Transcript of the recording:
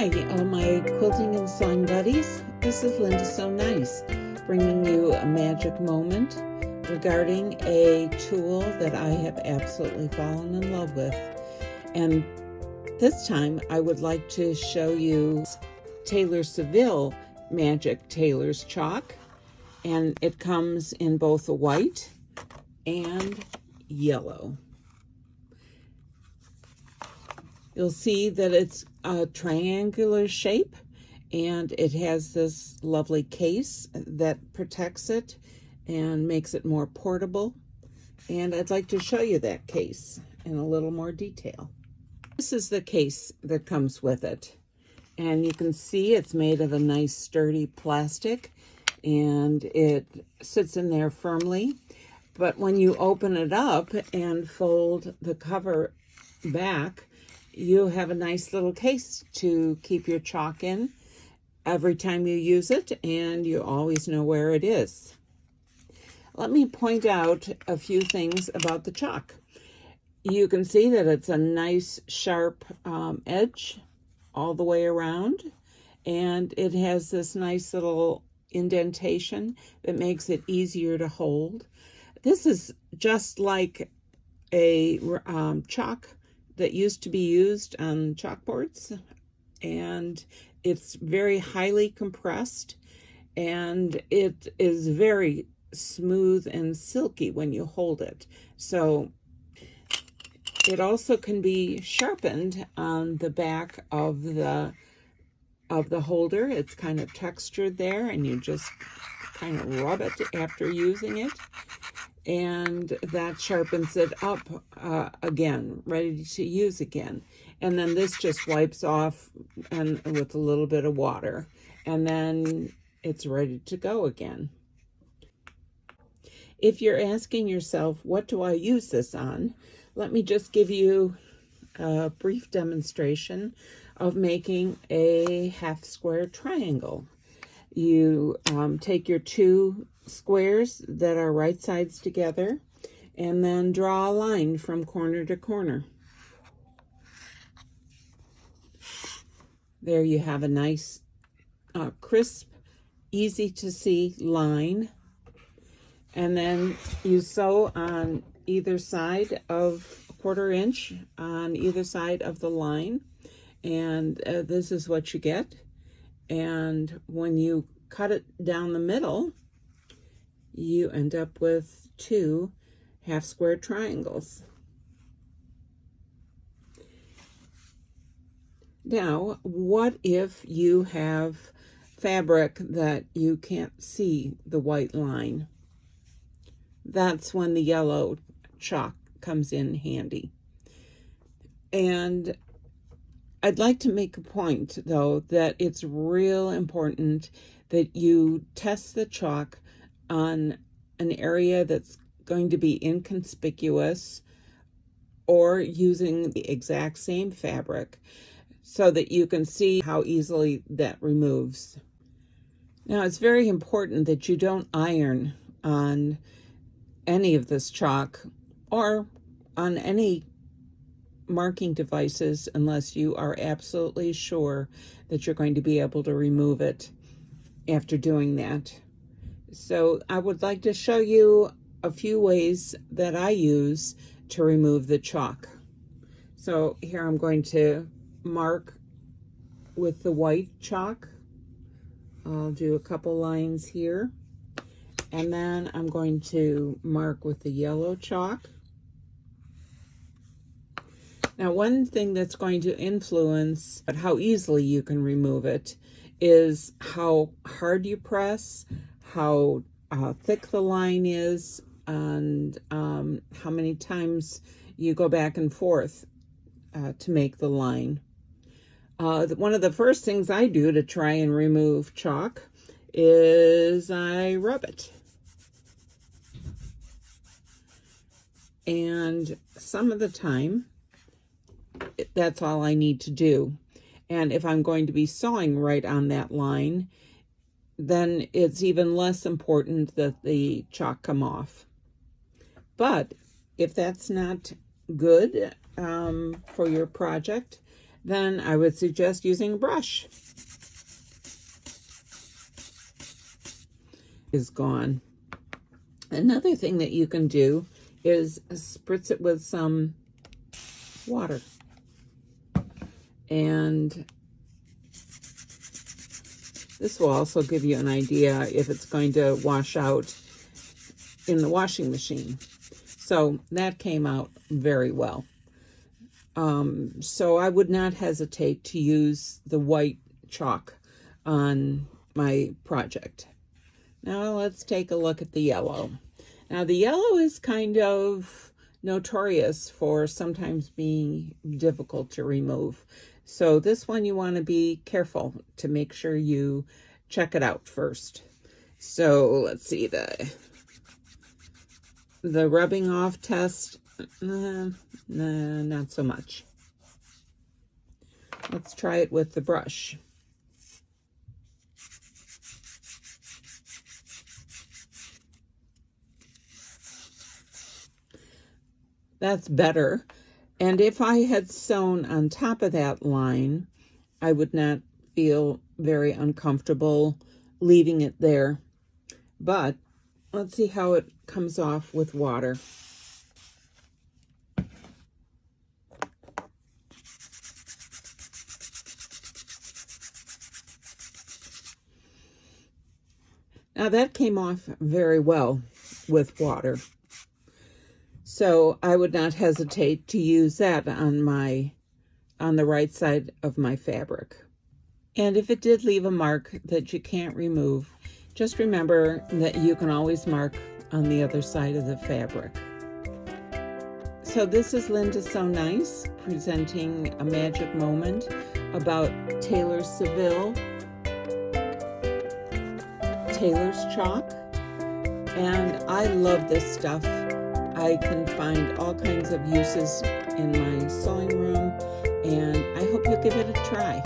Hi, all my quilting and sewing buddies. This is Linda So Nice, bringing you a magic moment regarding a tool that I have absolutely fallen in love with. And this time I would like to show you Tailor Seville Magic Tailor's Chalk. And it comes in both a white and yellow. You'll see that it's a triangular shape and it has this lovely case that protects it and makes it more portable. And I'd like to show you that case in a little more detail. This is the case that comes with it. And you can see it's made of a nice sturdy plastic and it sits in there firmly. But when you open it up and fold the cover back, you have a nice little case to keep your chalk in every time you use it, and you always know where it is. Let me point out a few things about the chalk. You can see that it's a nice sharp edge all the way around, and it has this nice little indentation that makes it easier to hold. This is just like a chalk that used to be used on chalkboards, and it's very highly compressed and it is very smooth and silky when you hold it. So it also can be sharpened on the back of the holder. It's kind of textured there and you just kind of rub it after using it, and that sharpens it up again, ready to use again. And then this just wipes off and with a little bit of water, and then it's ready to go again. If you're asking yourself, what do I use this on? Let me just give you a brief demonstration of making a half square triangle. You take your two squares that are right sides together and then draw a line from corner to corner. There you have a nice crisp, easy to see line, and then you sew on either side of a 1/4 inch on either side of the line, and this is what you get. And when you cut it down the middle, you end up with two half square triangles. Now, what if you have fabric that you can't see the white line? That's when the yellow chalk comes in handy. And I'd like to make a point, though, that it's real important that you test the chalk on an area that's going to be inconspicuous or using the exact same fabric so that you can see how easily that removes. Now, it's very important that you don't iron on any of this chalk or on any marking devices unless you are absolutely sure that you're going to be able to remove it after doing that. So I would like to show you a few ways that I use to remove the chalk. So here I'm going to mark with the white chalk. I'll do a couple lines here, and then I'm going to mark with the yellow chalk. Now, one thing that's going to influence how easily you can remove it is how hard you press, how thick the line is, and how many times you go back and forth to make the line. One of the first things I do to try and remove chalk is I rub it. And some of the time, that's all I need to do. And if I'm going to be sewing right on that line, then it's even less important that the chalk come off. But if that's not good for your project, then I would suggest using a brush. Is gone. Another thing that you can do is spritz it with some water. And this will also give you an idea if it's going to wash out in the washing machine. So that came out very well. So I would not hesitate to use the white chalk on my project. Now let's take a look at the yellow. Now the yellow is kind of notorious for sometimes being difficult to remove. So this one you want to be careful to make sure you check it out first. So let's see, the rubbing off test, not so much. Let's try it with the brush. That's better. And if I had sewn on top of that line, I would not feel very uncomfortable leaving it there. But let's see how it comes off with water. Now that came off very well with water. So I would not hesitate to use that on the right side of my fabric. And if it did leave a mark that you can't remove, just remember that you can always mark on the other side of the fabric. So this is Linda So Nice presenting a magic moment about Tailor Seville, Tailor's chalk, and I love this stuff. I can find all kinds of uses in my sewing room, and I hope you'll give it a try.